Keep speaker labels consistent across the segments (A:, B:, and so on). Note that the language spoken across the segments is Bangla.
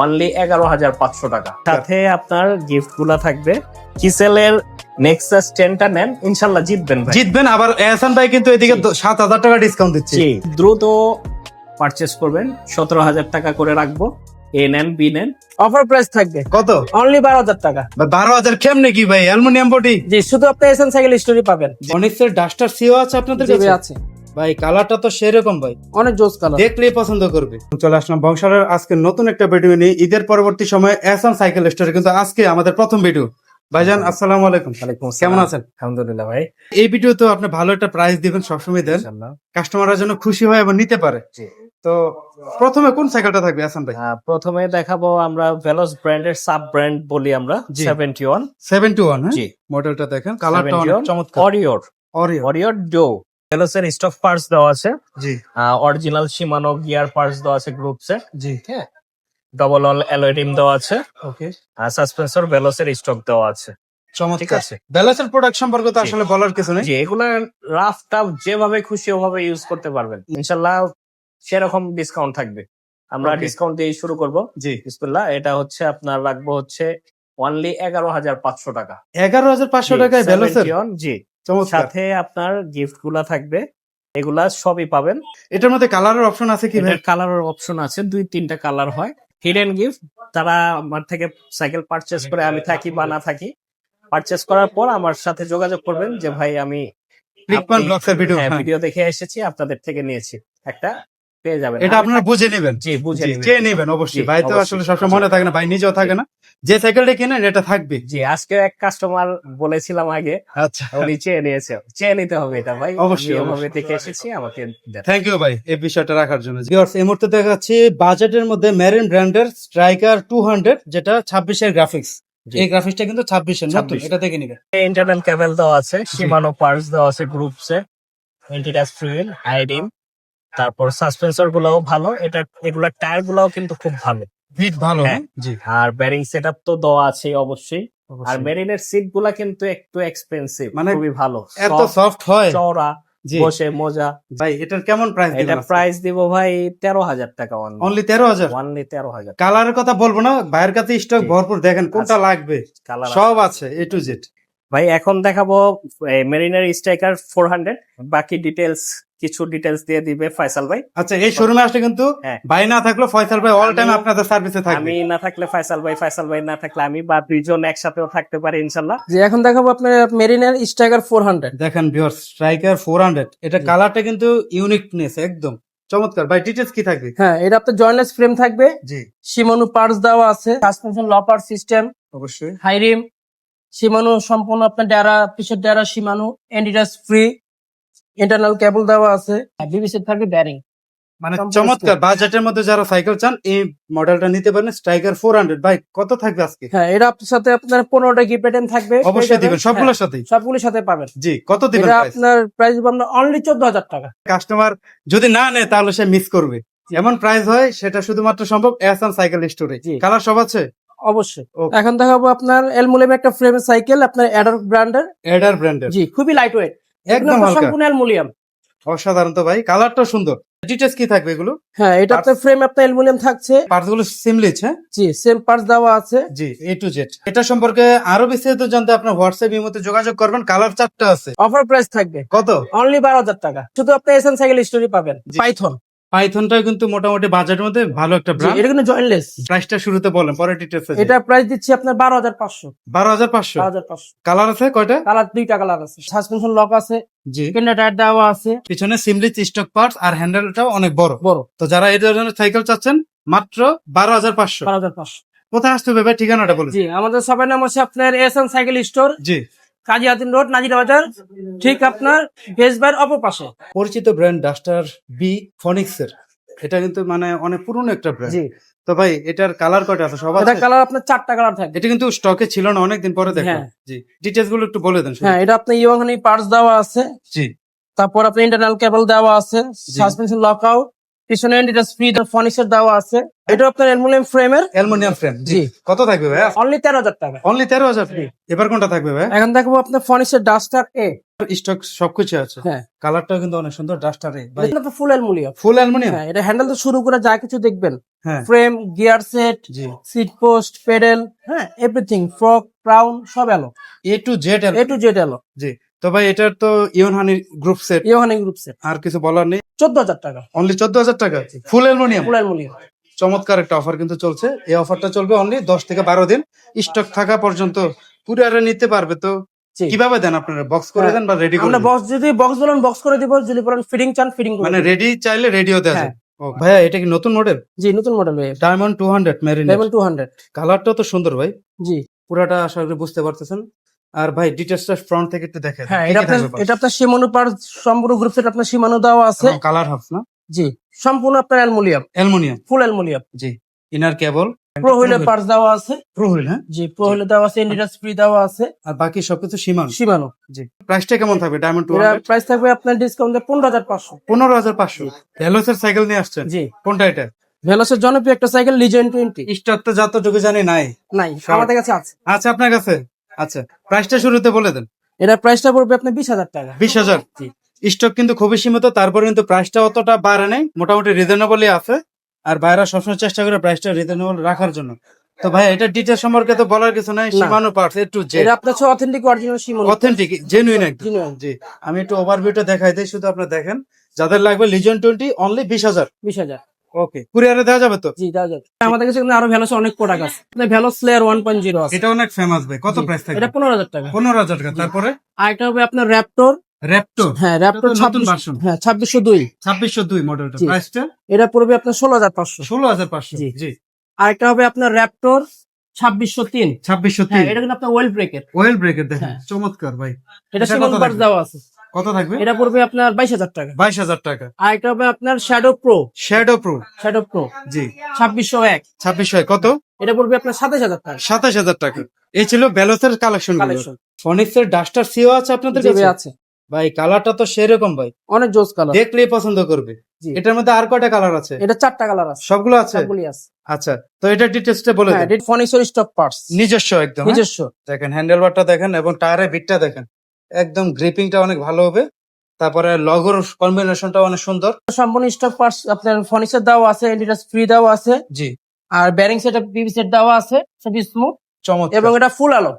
A: অনলি 11,500 টাকা। সাথে আপনার গিফট গুলা থাকবে। কিসেলের নেক্সাস 10টা নেন, ইনশাল্লাহ জিতবেন ভাই।
B: জিতবেন। আবার এহসান ভাই কিন্তু এদিকে 7,000 টাকা ডিসকাউন্ট দিচ্ছে।
A: জি, দ্রুত পারচেস করবেন। 17,000 টাকা করে রাখবো। এ নেন, বি নেন।
C: অফার প্রাইস থাকবে
B: কত?
C: অনলি 12,000 টাকা।
B: 12,000 কেমনে কি ভাই? Aluminium body.
C: জি, শুধু আপনি এসএন সাইকেল স্টোরি পাবেন।
B: অনিক্সের ডাস্টার সিও আছে আপনাদের
C: জি
B: কাছে?
C: ভাই, আছে।
B: ভাই কালারটা তো সেরকম ভাই,
C: অনেক জোস কালার।
B: দেখলেই পছন্দ করবে। চলে আসলাম বংশালের আজকে নতুন একটা ভিডিও নিয়ে। ঈদের পরবর্তী সময় এহসান সাইকেল স্টোরে কিন্তু আজকে আমাদের প্রথম ভিডিও। ভাইজান আসসালামু আলাইকুম। কেমন আছেন?
A: আলহামদুলিল্লাহ ভাই।
B: এই ভিডিও তো আপনি ভালো একটা প্রাইস দিবেন, সবসময় দেন,
A: ইনশাল্লাহ।
B: কাস্টমাররা যেন খুশি হয় এবং নিতে পারে।
A: জি।
B: তো প্রথমে কোন সাইকেলটা থাকবে এহসান ভাই?
A: প্রথমে দেখাবো আমরা ভেলোস ব্র্যান্ডের সাব ব্র্যান্ড বলি আমরা,
B: জি।
A: 71।
B: 71, হ্যাঁ
A: জি।
B: মডেলটা দেখেন, কালারটা অনেক
A: 71
B: চমৎকার।
A: অরিওর
B: অরিও।
A: অরিওর ডো। ভেলোসের স্টক পার্টস দেওয়া আছে,
B: জি
A: অরিজিনাল শিমানো গিয়ার পার্টস দেওয়া আছে গ্রুপসে।
B: জি।
A: হ্যাঁ, ডবল অল অ্যালয় রিম দেওয়া আছে,
B: ওকে,
A: সাসপেন্সর ভেলোসের স্টক দেওয়া আছে। ঠিক
B: চমৎকার।
A: আছে।
B: ব্যালেন্সের প্রোডাক্ট সম্পর্কে তো
A: জি।
B: আসলে বলার কিছু নেই।
A: জি, এগুলা রাফ টাফ যেভাবে খুশি ওভাবে ইউজ করতে পারবেন ইনশাল্লাহ। সেরকম ডিসকাউন্ট থাকবে। আমরা
B: Okay.
A: ডিসকাউন্ট দিয়ে শুরু করব।
B: জি।
A: বিসমিল্লাহ। এটা হচ্ছে আপনার রাখবো হচ্ছে অনলি 11,500 টাকা।
B: 11,500 টাকায় ব্যালেন্সের?
A: 71, জি।
B: চমৎকার।
A: সাথে আপনার গিফট গুলা থাকবে, এগুলা সবই পাবেন।
B: এটার মধ্যে কালারের অপশন আছে কি ভাই?
A: এটার কালারের অপশন আছে, 2-3টা কালার হয়। হিডেন গিফট, তারা আমার থেকে সাইকেল পারচেস করে, আমি থাকি বা না থাকি, পারচেস করার পর আমার সাথে যোগাযোগ করবেন যে ভাই আমি
B: ক্লিকমান ব্লগসের ভিডিও, হ্যাঁ।
A: ভিডিও দেখে এসেছি, আপনাদের থেকে নিয়েছি, একটা পেয়ে যাবেন।
B: এটা আপনারা বুঝে নেবেন।
A: জি, বুঝে
B: জি,
A: নেবেন।
B: চেয়ে নেবেন অবশ্যই।
A: জি,
B: ভাই তো
A: অবশ্যই।
B: আসলে সবসময় মনে থাকে না, ভাই নিজেও থাকে না। যে সাইকেলটা কিনেন এটা থাকবে।
A: জি, আজকে এক কাস্টমার বলেছিলাম আগে,
B: আচ্ছা,
A: উনি চেয়ে নিয়েছে। চেয়ে নিতে হবে এটা ভাই,
B: অবশ্যই,
A: আমি এভাবে
B: অবশ্যই।
A: দেখে এসেছি, আমাকে দেন।
B: থ্যাংক ইউ ভাই এই বিষয়টা রাখার জন্য। ভিউয়ার্স, এই মুহূর্তে দেখাচ্ছি বাজেটের মধ্যে মেরিন ব্র্যান্ডের স্ট্রাইকার 200, যেটা 26-এর গ্রাফিক্স।
A: জি।
B: এই গ্রাফিক্সটা কিন্তু 26-এর নতুন,
A: 26
B: এটা দেখে নিবেন।
A: ইন্টারনাল কেবল দেওয়া আছে, শিমানো পার্টস দেওয়া আছে গ্রুপসে, এন্টিটাচ ফ্লুইল, আইডিম। তারপর সাসপেন্সর গুলাও ভালো, এগুলা টায়ার গুলাও কিন্তু খুব ভালো।
B: ফিট ভালো,
A: হ্যাঁ।
B: জি।
A: আর ব্যারিং সেটআপ তো দেওয়া আছে অবশ্যই। আর
B: অবশ্যই।
A: মেরিনের সিট গুলা কিন্তু একটু এক্সপেন্সিভ,
B: মানে
A: খুবই ভালো,
B: এত সফট হয়
A: চওড়া,
B: জি।
A: বসে মজা।
B: ভাই এটার কেমন প্রাইস
A: এটা
B: দিবেন?
A: প্রাইস দিব ভাই 13,000 টাকা।
B: অনলি 13,000।
A: অনলি 13,000
B: কালারের কথা বলবো না, ভাইয়ের কাছে স্টক
A: জি।
B: ভরপুর, দেখেন কোনটা
A: আচ্ছা।
B: লাগবে
A: কালার
B: সব আছে, এ টু জেড।
A: ভাই এখন দেখাবো মেরিনের স্ট্রাইকার 400। বাকি ডিটেলস, কিছু ডিটেলস দিয়ে দিবে ফয়সাল ভাই।
B: আচ্ছা, এই শোরুমে আসলে কিন্তু
A: হ্যাঁ।
B: ভাই না থাকলো ফয়সাল ভাই অল টাইম
A: আমি-
B: আপনাদের সার্ভিসে থাকবে।
A: আমি না থাকলে ফয়সাল ভাই, ফয়সাল ভাই না থাকলে আমি, বা দুইজন একসাথেও থাকতে পারি ইনশাল্লাহ।
C: যে এখন দেখাবো আপনার মেরিনের স্ট্রাইকার 400।
B: দেখেন ভিউয়ার্স, স্ট্রাইকার 400, এটা কালারটা কিন্তু ইউনিকনেস একদম চমৎকার। ভাই ডিটেলস কি থাকবে?
C: হ্যাঁ, এটা আপনার জয়েন্টলেস ফ্রেম থাকবে,
B: জি
C: শিমানো পার্টস দেওয়া আছে, সাসপেনশন লকার সিস্টেম,
B: অবশ্যই।
C: হাই রিম, শিমানো সম্পূর্ণ আপনার ডেরা, পিছের ডেরা শিমানো, এন্টিটাচ ফ্রি, ইন্টারনাল কেবল দেওয়া আছে, বিবিসি থাকবে ব্যারিং।
B: মানে
C: সম্পূর্ণ
B: চমৎকার বাজেটের মধ্যে যারা সাইকেল চান এই মডেলটা নিতে পারেন, স্ট্রাইকার 400। ভাই কত থাকবে আজকে?
C: হ্যাঁ, এটা আপনার সাথে আপনার 15টা গিফট আইটেম থাকবে,
B: অবশ্যই
C: পেয়ে যাবেন।
B: দিবেন সবগুলোর
C: হ্যাঁ,
B: সাথেই।
C: সবগুলোর সাথে পাবেন।
B: জি, কত দিবেন
C: এটা
B: প্রাইস?
C: আপনার প্রাইস দিব আমরা অনলি 14,000 টাকা।
B: কাস্টমার যদি না নেয় তাহলে সে মিস করবে। এমন প্রাইস হয়, সেটা শুধুমাত্র সম্ভব এহসান সাইকেল স্টোরে।
C: জি।
B: কালার সব আছে?
C: অবশ্যই।
B: Okay.
C: এখন দেখাবো আপনার অ্যালুমিনিয়াম একটা ফ্রেমের সাইকেল, আপনার অ্যাডার ব্র্যান্ডের।
B: এডার ব্র্যান্ডের,
C: জি, খুবই লাইট ওয়েট,
B: একদম হালকা,
C: সম্পূর্ণ অ্যালুমিনিয়াম।
B: অসাধারণ। তো ভাই কালারটা সুন্দর। ডিটেলস কি থাকবে এগুলো?
C: হ্যাঁ, এটা আপনার ফ্রেম আপনার অ্যালুমিনিয়াম থাকছে।
B: পার্টস গুলো সিমলিচ, হ্যাঁ
C: জি, সেম পার্টস দেওয়া আছে।
B: জি, এ টু জেড। এটা সম্পর্কে আরো বিস্তারিত জানতে আপনার হোয়াটসঅ্যাপ ইমোতে যোগাযোগ করবেন। কালার 4টা আছে।
C: অফার প্রাইস থাকবে
B: কত?
C: অনলি 12,000 টাকা। শুধু আপনি এসএন সাইকেল স্টোরি পাবেন।
B: জি।
C: পাইথন,
B: পাইথনটা কিন্তু মোটামুটি বাজেটের মধ্যে ভালো একটা
C: জি,
B: ব্র্যান্ড।
C: এটা কিন্তু জয়েন্টলেস।
B: প্রাইসটা শুরুতে বলেন, পরে ডিটেলস।
C: এটা প্রাইস দিচ্ছি আপনার 12,500।
B: 12,500।
C: 12,500।
B: কালার আছে কয়টা?
C: কালার 2টা কালার আছে, সাসপেনশন লক আছে,
B: জি।
C: কেন্ডা টায়ার দেওয়া আছে,
B: পিছনে সিমলিচ স্টক পার্টস, আর হ্যান্ডেলটাও অনেক বড়।
C: বড়।
B: তো যারা এই ধরনের সাইকেল চাচ্ছেন মাত্র 12,500।
C: 12,500।
B: কোথায় আসতে হবে ভাই, ঠিকানাটা বলুন।
C: জি, আমাদের সবার নাম হচ্ছে আপনার এসএন সাইকেল স্টোর,
B: জি।
C: কাজী হাতিন রোড, নাজিরা বাজার, ঠিক আপনার বেসবার অপর পাশে।
B: পরিচিত ব্র্যান্ড ডাস্টার বি ফনিক্স এর, এটা কিন্তু মানে অনেক পুরনো একটা ব্র্যান্ড।
C: জি,
B: তো ভাই এটার কালার কয়টা আছে? সব
C: এটা
B: আছে?
C: কালার আপনার 4টা কালার থাকবে।
B: এটা কিন্তু স্টকে ছিল না, অনেকদিন পরে দেখলাম।
C: হ্যাঁ।
B: জি, ডিটেলস গুলো একটু বলে দেন শুধু।
C: হ্যাঁ, এটা আপনার ইওহানি পার্টস দেওয়া আছে,
B: জি
C: তারপর আপনার ইন্টারনাল কেবল দেওয়া আছে,
B: জি।
C: সাসপেনশন লক আউট, পিছনে এন্ডিটাস ফ্রি ফর্নিচার দেওয়া আছে। এটা আপনার অ্যালুমিনিয়াম ফ্রেমের,
B: অ্যালুমিনিয়াম ফ্রেম। জি,
C: জি।
B: কত থাকবে ভাই?
C: অনলি 13,000 টাকা।
B: অনলি 13,000। এবার কোনটা থাকবে ভাই?
C: এখন দেখবো আপনার ফার্নিচার ডাস্টার এ।
B: স্টক সবকিছু আছে।
C: হ্যাঁ,
B: কালারটাও কিন্তু অনেক সুন্দর, ডাস্টারে ভাই।
C: এটা তো ফুল অ্যালুমিনিয়াম।
B: Full aluminium.
C: হ্যাঁ, এটা হ্যান্ডেল তো শুরু করে যা কিছু দেখবেন,
B: হ্যাঁ,
C: ফ্রেম, গিয়ার সেট,
B: জি।
C: সিট পোস্ট, পেডেল, হ্যাঁ এভরিথিং, ফ্রক, ক্রাউন সব এলো,
B: এ to Z.
C: A to Z এলো।
B: জি। তো ভাই এটার তো ইউনহানি গ্রুপ সেট,
C: ইওহানি গ্রুপ সেট
B: আর কিছু বলার নেই।
C: 14,000 টাকা।
B: অনলি 14,000 টাকা, ফুল অ্যালুমিনিয়াম।
C: Full aluminium.
B: চমৎকার একটা অফার কিন্তু চলছে। এই অফারটা চলবে অনলি 10 থেকে 12 দিন, স্টক থাকা পর্যন্ত। কুরিয়ারে নিতে পারবে তো
C: জি।
B: কিভাবে দেন আপনারা? বক্স করে
C: হ্যাঁ,
B: দেন বা রেডি করে
C: আমরা
B: দেন?
C: বক্স যদি বক্স বলেন বক্স করে দিব, যদি বলেন ফিটিং চান ফিটিং করে
B: মানে
C: দিব।
B: রেডি চাইলে রেডিও দেওয়া যায়।
C: হ্যাঁ।
B: ও ভাইয়া, এটা কি নতুন মডেল?
C: জি, নতুন মডেল ভাই।
B: Diamond 200 marine.
C: লেভেল 200।
B: কালারটাও তো সুন্দর ভাই,
C: জি।
B: পুরাটা আশা করি বুঝতে পারতেছেন। আর ভাই ডিটেইলসটা ফ্রন্ট থেকে একটু দেখেন।
C: হ্যাঁ, এটা আপনার সীমানো পার সম্পূর্ণ গ্রুপ সেট আপনার সীমানো দেওয়া আছে।
B: কালার হাফ না?
C: জি, সম্পূর্ণ আপনার অ্যালুমিনিয়াম,
B: অ্যালুমিনিয়াম।
C: Full aluminium.
B: জি। ইনার কেবল
C: প্রো হুইলের পার্টস দেওয়া আছে।
B: Pro wheel. হ্যাঁ,
C: জি, প্রো হুইলের দেওয়া আছে, এন্ডিটাস ফ্রি দেওয়া আছে।
B: আর বাকি সবকিছু সীমানো।
C: সীমানো।
B: জি। প্রাইসটা কেমন থাকবে ডায়মন্ড
C: এর
B: 200?
C: প্রাইস থাকবে আপনার ডিসকাউন্টে 15,500।
B: 15,500। ভেলোসের সাইকেল নিয়ে আসছেন?
C: জি।
B: কোনটা এটা?
C: ভেলোসের জনপ্রিয় একটা সাইকেল লিজেন্ড 20।
B: স্টক তো যতটুকু জানি নাই।
C: নাই, আমাদের কাছে আছে।
B: আচ্ছা, আপনার কাছে? আচ্ছা, প্রাইসটা শুরুতে বলে দেন।
C: এটার প্রাইসটা পড়বে আপনার 20,000 টাকা।
B: 20,000।
C: জি।
B: স্টক কিন্তু খুবই সীমিত, তারপরে কিন্তু প্রাইসটা অতটা বাড়ে নাই, মোটামুটি রিজনেবলই আছে। আর বাইরে সবসময় চেষ্টা করে প্রাইসটা রিজনেবল রাখার জন্য। তো ভাই এটা ডিটেইলস সম্পর্কে তো বলার কিছু নাই, সীমানো পার্টস এ টু জেড
C: এটা আপনার অথেন্টিক অরিজিনাল সীমানো।
B: অথেন্টিক জেনুইন একদম।
C: Genuine।
B: জি। আমি একটু ওভারভিউটা দেখাই দিই, শুধু আপনারা দেখেন। যাদের লাগবে লিজেন্ড 20 অনলি 20,000।
C: 20,000।
B: ওকে, কুরিয়ারে দেওয়া যাবে তো?
C: জি, দেওয়া যাবে। আমাদের কাছে কিন্তু আরো ভেলোস অনেক প্রোডাক্ট আছে। আপনার ভেলোস স্লেয়ার 1.0 আছে।
B: এটা অনেক ফেমাস ভাই, কত
C: জি।
B: প্রাইস থাকবে?
C: এটা 15,000 টাকা।
B: 15,000 টাকা। তারপরে
C: আর এটা হবে আপনার র্যাপটর।
B: র্যাপটর।
C: হ্যাঁ, র্যাপটর
B: এটা তো নতুন
C: 26।
B: ভার্সন।
C: হ্যাঁ, 2602।
B: 2602 মডেলটা।
C: জি।
B: প্রাইসটা
C: এটা পড়বে আপনার 16,500।
B: 16,500।
C: জি।
B: জি।
C: আর একটা হবে আপনার র্যাপটর 2603।
B: 2603।
C: হ্যাঁ, এটা কিন্তু আপনার ওয়েল ব্রেকের।
B: ওয়েল ব্রেকের দেখেন,
C: হ্যাঁ।
B: চমৎকার ভাই।
C: এটা
B: এটা
C: সীমানো
B: কত
C: পার্টস
B: থাকবে?
C: দেওয়া আছে।
B: কত থাকবে?
C: এটা পড়বে আপনার 22,000 টাকা।
B: 22,000 টাকা।
C: আর একটা হবে আপনার shadow pro.
B: Shadow pro.
C: Shadow pro
B: জি।
C: 2601।
B: 2600 কত?
C: এটা পড়বে আপনার 27,000 টাকা।
B: 27,000 টাকা। এই ছিল বেলোসের কালেকশন গুলো।
C: কালেকশন।
B: ফনিক্সের ডাস্টার সিও আছে আপনাদের
C: জি
B: কাছে?
C: ভাই, আছে।
B: ভাই কালারটা তো সেরকম ভাই,
C: অনেক জোস কালার।
B: দেখলেই পছন্দ করবে।
C: জি।
B: এটার মধ্যে আর কয়টা কালার আছে?
C: এটা 4টা কালার আছে।
B: সবগুলো আছে?
C: সবগুলি আছে।
B: আচ্ছা, তো এটা ডিটেইলসটা বলে
C: হ্যাঁ,
B: দেন।
C: এটা ফনিক্সের স্টক পার্টস।
B: নিজস্ব একদম। হ্যাঁ?
C: নিজস্ব।
B: দেখেন হ্যান্ডেল বারটা দেখেন এবং টায়ারের বিটটা দেখেন, একদম গ্রিপিংটা অনেক ভালো হবে। তারপরে লগোর কম্বিনেশনটা অনেক সুন্দর।
C: সম্পূর্ণ স্টক পার্টস আপনার ফনিক্সের দেওয়া আছে, এন্ডিটাস ফ্রি দেওয়া আছে।
B: জি।
C: আর ব্যারিং সেট পিভি সেট দেওয়া আছে, সব স্মুথ।
B: চমৎকার।
C: এবং এটা ফুল আলো।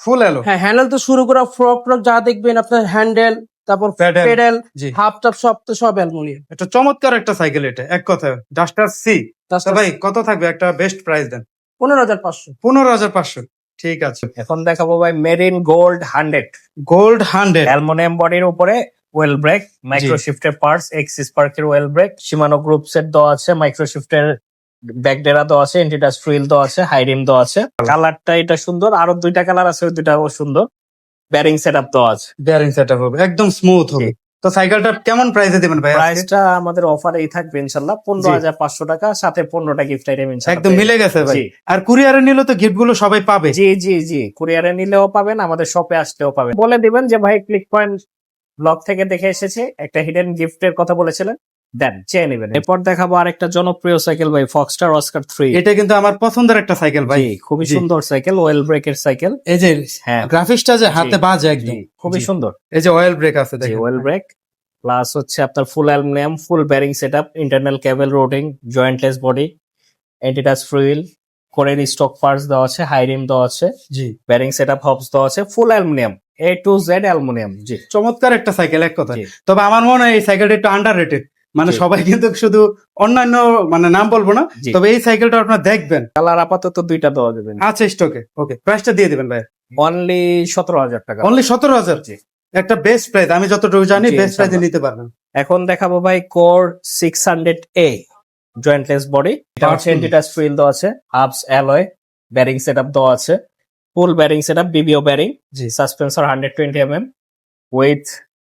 B: ফুল এলো।
C: হ্যাঁ, হ্যান্ডেল তো শুরু করে ফ্রক ট্রক যা দেখবেন আপনার হ্যান্ডেল, তারপর
B: Pedal।
C: পেডেল,
B: জি।
C: হাফ টপ সব তো সব অ্যালুমিনিয়াম।
B: এটা চমৎকার একটা সাইকেল, এটা এক কথায় ডাস্টার সি। তো ভাই কত থাকবে? একটা বেস্ট প্রাইস দেন।
C: 15,500।
B: 15,500। ঠিক আছে।
A: এখন দেখাবো ভাই মেরিন গোল্ড 100
B: গোল্ড 100।
A: অ্যালুমিনিয়াম বডির উপরে ওয়েল ব্রেক, মাইক্রো শিফটের পার্টস, এক্সিস পার্কের oil brake, Shimano group set দেওয়া আছে, মাইক্রো শিফটের ব্যাকডেরা দেওয়া আছে, এন্টিটাস ফ্রিল দেওয়া আছে, হাইরিম দেওয়া আছে। কালারটা এটা সুন্দর, আরো 2টা কালার আছে, ওই 2টাও সুন্দর। ব্যারিং সেটআপ দেওয়া আছে।
B: বেয়ারিং সেটআপ হবে, একদম স্মুথ হবে। তো সাইকেলটা কেমন প্রাইসে দিবেন ভাই আজকে?
A: প্রাইসটা আমাদের অফারেই থাকবে ইনশাল্লাহ 15,500 টাকা, সাথে 15টা গিফট আইটেম ইনশাল্লাহ
B: একদম মিলে গেছে ভাই।
A: জি।
B: আর কুরিয়ারে নিলে তো গিফট গুলো সবাই পাবে।
A: জি জি জি, কুরিয়ারে নিলেও পাবেন, আমাদের শপে আসলেও পাবেন। বলে দিবেন যে ভাই ক্লিক পয়েন্ট ব্লগ থেকে দেখে এসেছে, একটা হিডেন গিফটের কথা বলেছিলেন, দেন চেয়ে নেবেন। এরপর দেখাবো আরেকটা জনপ্রিয় সাইকেল ভাই, ফক্সটার অস্কার 3।
B: এটা কিন্তু আমার পছন্দের একটা সাইকেল ভাই।
A: জি, খুবই
B: জি।
A: সুন্দর সাইকেল, ওয়েল ব্রেকের সাইকেল।
B: এই যে
A: হ্যাঁ,
B: গ্রাফিক্সটা যে হাতে বাজে একদম,
A: জি, খুবই
B: জি।
A: সুন্দর।
B: এই যে অয়েল ব্রেক আছে
A: জি,
B: দেখেন।
A: ওয়েল ব্রেক প্লাস হচ্ছে আপনার ফুল অ্যালুমিনিয়াম, ফুল ব্যারিং সেটআপ, ইন্টারনাল কেবল রোডিং, জয়েন্টলেস বডি, এন্টিটাচ ফ্রিল, কোরের স্টক পার্টস দেওয়া আছে, হাইরিম দেওয়া আছে,
B: জি।
A: ব্যারিং সেটআপ হবস দেওয়া আছে, ফুল aluminium, A to Z aluminium. জি।
B: চমৎকার একটা সাইকেল এক কথা।
A: জি।
B: তবে আমার মনে হয় এই সাইকেলটা একটু আন্ডার রেটেড। মানে
A: জি।
B: সবাই কিন্তু শুধু অন্যান্য মানে নাম বলবো না,
A: জি।
B: তবে এই সাইকেলটা আপনারা দেখবেন।
A: কালার আপাতত 2টা দেওয়া যাবে,
B: আছে স্টকে। ওকে, প্রাইসটা দিয়ে দিবেন ভাই।
A: অনলি 17,000 টাকা।
B: অনলি 17,000।
A: জি।
B: একটা বেস্ট প্রাইস, আমি যতটুকু জানি
A: জি,
B: বেস্ট প্রাইসে
A: ইনশাআল্লাহ।
B: নিতে পারবেন।
A: এখন দেখাবো ভাই কোর 600A জয়েন্টলেস বডি। এটা হচ্ছে
B: Powerful।
A: এন্টিটাচ ফ্রিল দেওয়া আছে, হাবস অ্যালয়, ব্যারিং সেটআপ দেওয়া আছে, ফুল ব্যারিং সেটআপ, বিবিও ব্যারিং,
B: জি।
A: সাসপেন্সর 120 উইথ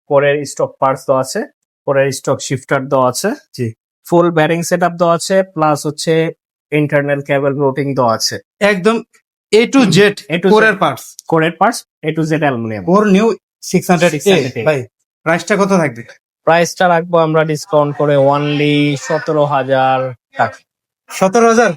A: কোরের স্টক পার্টস দেওয়া আছে, কোরের স্টক শিফটার দেওয়া আছে,
B: জি।
A: ফুল ব্যারিং সেটআপ দেওয়া আছে, প্লাস হচ্ছে ইন্টারনাল কেবল রুটিং দেওয়া আছে,
B: একদম A to Z
A: A to Z।
B: কোরের পার্টস।
A: কোরের parts, A to Z aluminium.
B: Core new 600A
A: 600A
B: ভাই, প্রাইসটা কত থাকবে?
A: প্রাইসটা রাখবো আমরা ডিসকাউন্ট করে অনলি 17,000 টাকা।
B: 17,000?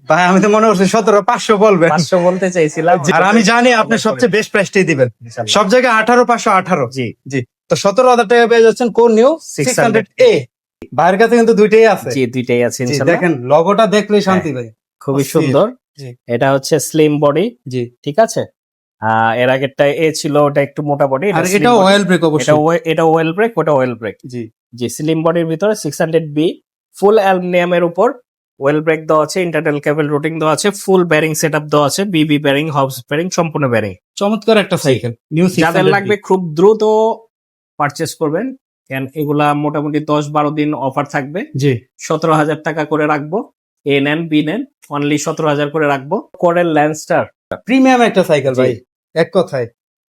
B: ভাই আমি তো মনে করছি 17,500 বলবেন।
A: 500 বলতে চাইছিলাম,
B: আর আমি জানি আপনি সবচেয়ে বেস্ট প্রাইসটাই দিবেন,
A: ইনশাল্লাহ।
B: সব জায়গায় 18,518।
A: জি
B: জি, তো 17,000 টাকা পেয়ে যাচ্ছেন কোন নিউ 600A। ভাইয়ের কাছে কিন্তু দুইটাই আছে।
A: জি, দুইটাই আছে
B: জি,
A: ইনশাল্লাহ।
B: দেখেন লগোটা দেখলেই শান্তি ভাই।
A: খুবই
B: অস্থির।
A: সুন্দর।
B: জি।
A: এটা হচ্ছে স্লিম বডি,
B: জি,
A: ঠিক আছে। এর আগেরটা এ ছিল, ওটা একটু মোটা বডি।
B: আর এটা অয়েল ব্রেক অবশ্যই।
A: এটা ওয়েল ব্রেক, ওটা ওয়েল ব্রেক।
B: জি,
A: জি, স্লিম বডির ভিতরে 600B ফুল অ্যালুমিনিয়ামের উপর ওয়েল ব্রেক দেওয়া আছে, ইন্টারনাল কেবল রুটিং দেওয়া আছে, ফুল ব্যারিং সেটআপ দেওয়া আছে, বিবি ব্যারিং, হবস ব্যারিং, সম্পূর্ণ ব্যারিং।
B: চমৎকার একটা সাইকেল নিউ 600B।
A: যাদের লাগবে খুব দ্রুত পারচেস করবেন, কেন এগুলা মোটামুটি 10-12 দিন অফার থাকবে।
B: জি,
A: 17,000 টাকা করে রাখবো। এ নেন বি নেন, অনলি 17,000 করে রাখবো। কোরেল ল্যান্ডস্টার
B: প্রিমিয়াম একটা সাইকেল
A: জি।
B: ভাই, এক কথায়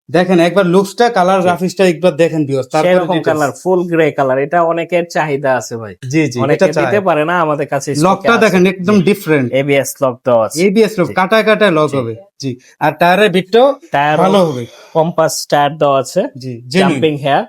B: দেখেন একবার লুকসটা, কালার গ্রাফিক্সটা একবার দেখেন ভিউয়ার্স, তারপরে
A: সেরকম কালার, ফুল গ্রে কালার। এটা অনেকের চাহিদা আছে ভাই,
B: জি জি,
A: অনেকে
B: এটা চাই।
A: দিতে পারে না, আমাদের কাছে
B: লকটা দেখেন একদম ডিফারেন্ট,
A: এবিএস লক দেওয়া আছে।
B: এবিএস লক,
A: জি।
B: কাটায় কাটায় লক
A: জি।
B: হবে। জি, আর টায়ারের বিটটাও
A: টায়ার
B: ভালো হবে।
A: কম্পাস টায়ার দেওয়া আছে,
B: জি, genuine।
A: জাম্পিং হেয়ার,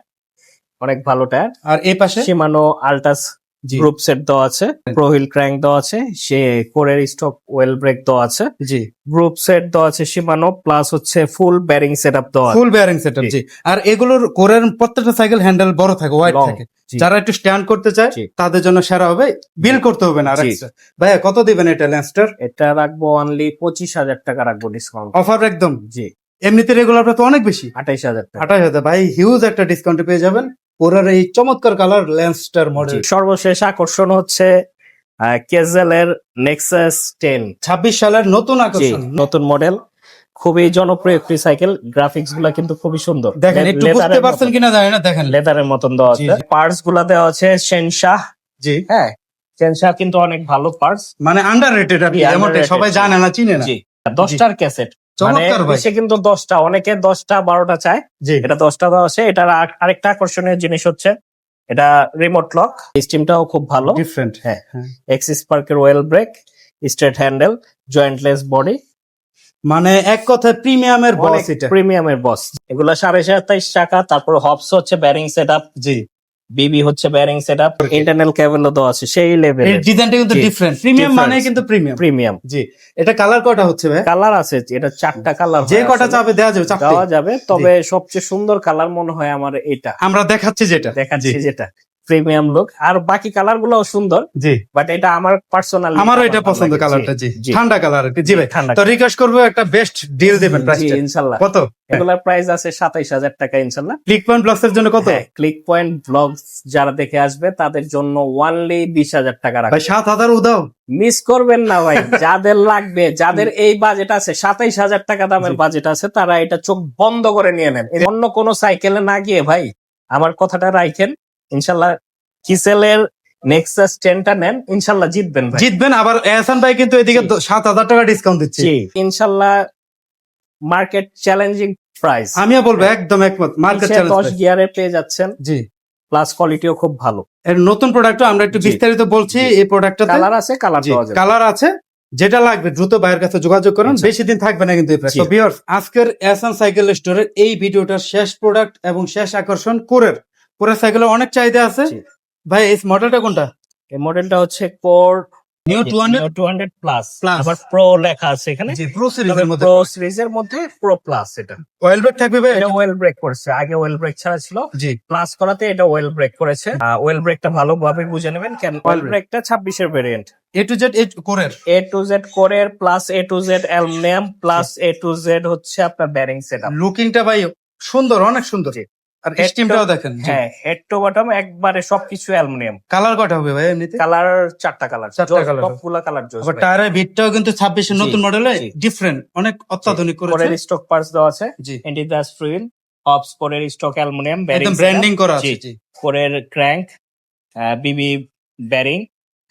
A: অনেক ভালো টায়ার।
B: আর এই পাশে
A: শিমানো আল্টাস
B: জি
A: গ্রুপ সেট দেওয়া আছে, প্রোহিল ক্র্যাঙ্ক দেওয়া আছে, সে কোরের স্টপ ওয়েল ব্রেক দেওয়া আছে,
B: জি,
A: গ্রুপ সেট দেওয়া আছে শিমানো, প্লাস হচ্ছে ফুল ব্যারিং সেটআপ দেওয়া আছে।
B: ফুল বেয়ারিং সেটআপ।
A: জি।
B: জি, আর এগুলোর কোরের প্রত্যেকটা সাইকেল হ্যান্ডেল বড় থাকে, ওয়াইড
A: Long,
B: থাকে।
A: জি।
B: যারা একটু স্ট্যান্ড করতে চায়
A: জি।
B: তাদের জন্য সেরা হবে, বিল করতে হবে না আর
A: জি।
B: extra। ভাইয়া কত দিবেন এটা ল্যান্ডস্টার?
A: এটা রাখবো অনলি 25,000 টাকা রাখবো ডিসকাউন্ট।
B: অফার একদম,
A: জি,
B: এমনিতে রেগুলার তো অনেক বেশি,
A: 28,000 টাকা।
B: 28,000। ভাই হিউজ একটা ডিসকাউন্টে পেয়ে যাবেন কোরের এই চমৎকার কালার ল্যান্ডস্টার
A: জি।
B: মডেল।
A: সর্বশেষ আকর্ষণ হচ্ছে কেজেলের নেক্সাস 10।
B: 26 সালের নতুন
A: জি,
B: আকর্ষণ।
A: নতুন মডেল, খুবই জনপ্রিয় একটি সাইকেল। গ্রাফিক্স গুলা কিন্তু খুবই সুন্দর।
B: দেখেন একটু বুঝতে পারছেন কিনা জানি না, দেখেন
A: লেদারের মতন দেওয়া
B: জি,
A: আছে।
B: জি।
A: পার্টস গুলা দেওয়া আছে শেনশাহ।
B: জি,
A: হ্যাঁ, শেনশাহ কিন্তু অনেক ভালো পার্টস।
B: মানে আন্ডার রেটেড আর কি,
A: জি,
B: এমনটাই,
A: underrated,
B: সবাই
A: জি।
B: জানে না, চিনে না।
A: জি, 10টার ক্যাসেট। মানে
B: চমৎকার ভাই।
A: দেশে কিন্তু 10টা, অনেকে 10টা 12টা চায়,
B: জি,
A: এটা 10টা দেওয়া আছে। এটার আরেকটা আকর্ষণীয় জিনিস হচ্ছে এটা রিমোট লক, সিস্টেমটাও খুব ভালো।
B: ডিফারেন্ট।
A: হ্যাঁ, এক্সিস পার্কের oil break, straight handle, jointless body,
B: মানে এক কথায় প্রিমিয়ামের বস এটা।
A: প্রিমিয়ামের বস। এগুলা 27.5 টাকা। তারপর হবস হচ্ছে ব্যারিং সেটআপ,
B: জি,
A: বিবি হচ্ছে ব্যারিং সেটআপ, ইন্টারনাল কেবলও দেওয়া আছে সেই
B: এর
A: লেভেলের।
B: ডিজাইনটা কিন্তু
A: জি,
B: ডিফারেন্ট, প্রিমিয়াম মানে
A: difference।
B: কিন্তু প্রিমিয়াম।
A: প্রিমিয়াম।
B: জি, এটা কালার কয়টা হচ্ছে ভাই?
A: কালার আছে, এটা 4টা কালার
B: যে কটা চাবে দেওয়া যাবে, চারটে
A: দেওয়া যাবে, তবে সবচেয়ে সুন্দর কালার মনে হয় আমার এটা
B: আমরা দেখাচ্ছি যেটা।
A: দেখাচ্ছি, যেটা প্রিমিয়াম লুক। আর বাকি কালার গুলোও সুন্দর,
B: জি,
A: বাট এটা আমার পার্সোনাল,
B: আমারও এটা পছন্দ কালারটা। জি, ঠান্ডা কালার। জি ভাই,
A: ঠান্ডা
B: তো রিকোয়েস্ট করবো একটা বেস্ট ডিল দেবেন প্রাইসটা।
A: ইনশাল্লাহ।
B: কত?
A: এগুলার প্রাইস আছে 27,000 টাকা ইনশাল্লাহ।
B: ক্লিক পয়েন্ট প্লাস এর জন্য কত?
A: ক্লিক পয়েন্ট ব্লগস যারা দেখে আসবে তাদের জন্য অনলি 20,000 টাকা রাখবে।
B: ভাই 7,000 উদাও।
A: মিস করবেন না ভাই, যাদের লাগবে, যাদের এই বাজেট আছে, 27,000 টাকা দামের বাজেট আছে, তারা এটা চোখ বন্ধ করে নিয়ে নেন। অন্য কোনো সাইকেলে না গিয়ে ভাই আমার কথাটা রাখেন, ইনশাল্লাহ কিসেলের নেক্সাস 10টা নেন, ইনশাল্লাহ জিতবেন ভাই।
B: জিতবেন। আবার এহসান ভাই কিন্তু এদিকে 7,000 টাকা ডিসকাউন্ট দিচ্ছে।
A: জি, ইনশাল্লাহ মার্কেট চ্যালেঞ্জিং প্রাইস।
B: আমিও বলবো একদম একমত, মার্কেট
A: 10
B: চ্যালেঞ্জ।
A: গিয়ারে পেয়ে যাচ্ছেন,
B: জি,
A: প্লাস কোয়ালিটিও খুব ভালো।
B: এর নতুন প্রোডাক্ট আমরা একটু
A: জি।
B: বিস্তারিত বলছি।
A: জি।
B: এই প্রোডাক্টটাতে
A: কালার আছে, কালার দেওয়া যাবে।
B: কালার আছে, যেটা লাগবে দ্রুত ভাইয়ের কাছে যোগাযোগ করুন,
A: আচ্ছা।
B: বেশি দিন থাকবে না কিন্তু এই প্রাইস।
A: জি।
B: তো ভিউয়ার্স, আজকের এহসান সাইকেল স্টোরের এই ভিডিওটার শেষ প্রোডাক্ট এবং শেষ আকর্ষণ কোরের সাইকেলের অনেক চাহিদা আছে।
A: জি।
B: ভাই এই মডেলটা কোনটা?
A: এই মডেলটা হচ্ছে কোর
B: নিউ
A: 200 প্লাস,
B: Plus।
A: আবার প্রো লেখা আছে এখানে।
B: জি, প্রো সিরিজের মধ্যে
A: প্রো সিরিজের মধ্যে প্রো প্লাস। এটা
B: অয়েল ব্রেক থাকবে ভাই?
A: এটা ওয়েল ব্রেক করেছে, আগে ওয়েল ব্রেক ছাড়া ছিল,
B: জি,
A: প্লাস করাতে এটা ওয়েল ব্রেক করেছে। ওয়েল ব্রেকটা ভালোভাবে বুঝে নেবেন, কেন ওয়েল
B: brake।
A: ব্রেকটা 26-এর ভেরিয়েন্ট।
B: এ টু জেড কোরের।
A: A to Z কোরের, plus A to Z aluminium, plus A to Z হচ্ছে আপনার ব্যারিং সেটআপ।
B: লুকিংটা ভাই সুন্দর, অনেক সুন্দর।
A: জি।
B: আর স্টিমটাও দেখেন।
A: হ্যাঁ, হেড টু বটম একবারে সবকিছু অ্যালুমিনিয়াম।
B: কালার কয়টা হবে ভাই এমনিতে?
A: কালার 4টা কালার,
B: 4টা colour।
A: সবগুলা কালার জোস।
B: আবার টায়ারের ভিটটাও কিন্তু 26 এর
A: জি,
B: নতুন মডেলে
A: জি।
B: ডিফারেন্ট, অনেক অত্যাধুনিক করেছে।
A: কোরের স্টক পার্টস দেওয়া আছে,
B: জি,
A: এন্টিদাস ফ্লুইল, অপস কোরের স্টক অ্যালুমিনিয়াম,
B: একদম ব্র্যান্ডিং করা আছে। জি,
A: কোরের ক্র্যাঙ্ক, বিবি ব্যারিং,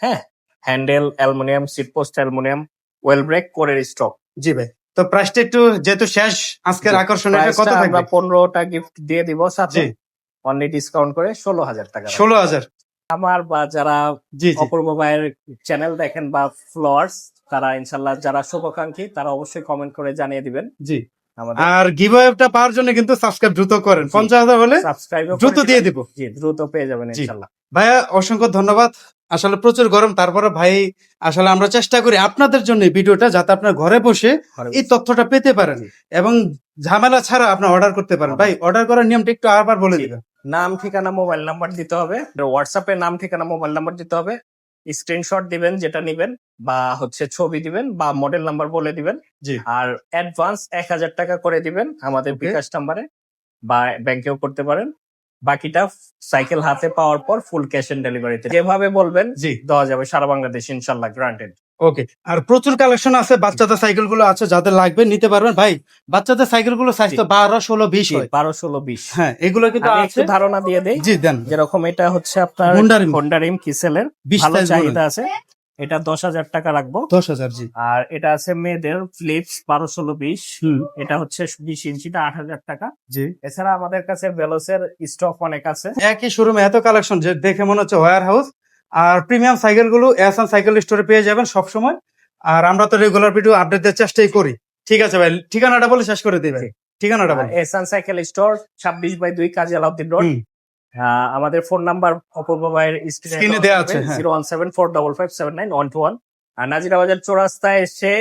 A: হ্যাঁ, handle aluminium, seat post aluminium, ওয়েল ব্রেক কোরের স্টক।
B: জি ভাই, তো প্রাইসটা একটু যেহেতু শেষ আজকের আকর্ষণ, এটা কত থাকবে?
A: আমরা 15টা গিফট দিয়ে দিব সাথে,
B: জি,
A: অনলি ডিসকাউন্ট করে 16,000 টাকা।
B: 16,000।
A: আমার বা যারা
B: জি, জি,
A: অপূর্ব ভাইয়ের চ্যানেল দেখেন বা ফলোয়ার্স, তারা ইনশাল্লাহ যারা শুভাকাঙ্ক্ষী তারা অবশ্যই কমেন্ট করে জানিয়ে দিবেন।
B: জি।
A: আমাদের
B: আর গিভওয়েটা পাওয়ার জন্য কিন্তু সাবস্ক্রাইব দ্রুত করেন, 50,000 হলে
A: সাবস্ক্রাইব
B: দ্রুত দিয়ে দিব।
A: জি দ্রুত পেয়ে যাবেন
B: জি।
A: ইনশাআল্লাহ।
B: ভাইয়া অসংখ্য ধন্যবাদ। আসলে প্রচুর গরম, তারপরে ভাই আসলে আমরা চেষ্টা করি আপনাদের জন্য এই ভিডিওটা, যাতে আপনার ঘরে বসে এই তথ্যটা পেতে পারেন
A: জি।
B: এবং ঝামেলা ছাড়া আপনি অর্ডার করতে পারেন। ভাই অর্ডার করার নিয়মটা একটু আবার বলে
A: জি।
B: দিবেন।
A: নাম, ঠিকানা, মোবাইল নাম্বার দিতে হবে। হোয়াটসঅ্যাপে নাম, ঠিকানা, মোবাইল নাম্বার দিতে হবে। স্ক্রিনশট দিবেন যেটা নিবেন, বা হচ্ছে ছবি দিবেন, বা মডেল নাম্বার বলে দিবেন।
B: জি।
A: আর অ্যাডভান্স 1,000 টাকা করে দিবেন আমাদের
B: Okay.
A: বিকাশ নাম্বারে, বা ব্যাংকেও করতে পারেন। বাকিটা সাইকেল হাতে পাওয়ার পর ফুল ক্যাশ অন ডেলিভারিতে যেভাবে বলবেন
B: জি।
A: দেওয়া যাবে সারা বাংলাদেশ ইনশাল্লাহ, গ্রান্টেড।
B: ওকে। আর প্রচুর কালেকশন আছে, বাচ্চাদের সাইকেল গুলো আছে, যাদের লাগবে নিতে পারবেন। ভাই বাচ্চাদের সাইকেল গুলো সাইজ তো 12, 16, 20 হয়।
A: 12, 16, 20।
B: হ্যাঁ, এগুলো কিন্তু
A: আমি
B: আছে।
A: একটু ধারণা দিয়ে দেই।
B: জি দেন।
A: যেরকম এটা হচ্ছে আপনার
B: Honda Rim।
A: হোন্ডা রিম কিসেলের
B: 20
A: ভালো
B: size
A: চাহিদা আছে, এটা 10,000 টাকা রাখবো।
B: 10,000। জি।
A: আর এটা আছে মেয়েদের ফ্লিপস 12, 16, 20,
B: হুম।
A: এটা হচ্ছে 20 ইঞ্চিটা 8,000 টাকা।
B: জি।
A: এছাড়া আমাদের কাছে ভেলোসের স্টক অনেক আছে।
B: একই শোরুমে এত কালেকশন যে দেখে মনে হচ্ছে ওয়্যার হাউস। আর প্রিমিয়াম সাইকেল গুলো এহসান সাইকেল স্টোরে পেয়ে যাবেন সব সময়। আর আমরা তো রেগুলার ভিডিও আপডেট দেওয়ার চেষ্টাই করি। ঠিক আছে ভাই, ঠিকানাটা বলে শেষ করে দিবেন।
A: জি।
B: ঠিকানাটা বলেন।
A: এহসান সাইকেল স্টোর 26/2 কাজী আলাউদ্দিন রোড।
B: হুম।
A: আমাদের ফোন নাম্বার অপূর্ব ভাইয়ের
B: Screen এ দেয়া আছে, হ্যাঁ।
A: 01745579121। আর নাজিরাবাজার চৌরাস্তায় এসে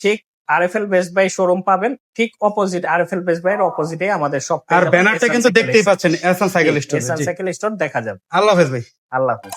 A: ঠিক আরএফএল বেস্ট বাই শোরুম পাবেন, ঠিক অপোজিট আরএফএল বেস্ট বাইয়ের অপোজিটে আমাদের সব।
B: আর ব্যানারটা কিন্তু দেখতেই পাচ্ছেন এহসান সাইকেল স্টোর।
A: এহসান সাইকেল স্টোর দেখা যাবে।
B: আল্লাহ হাফেজ ভাই।
A: আল্লাহ হাফেজ।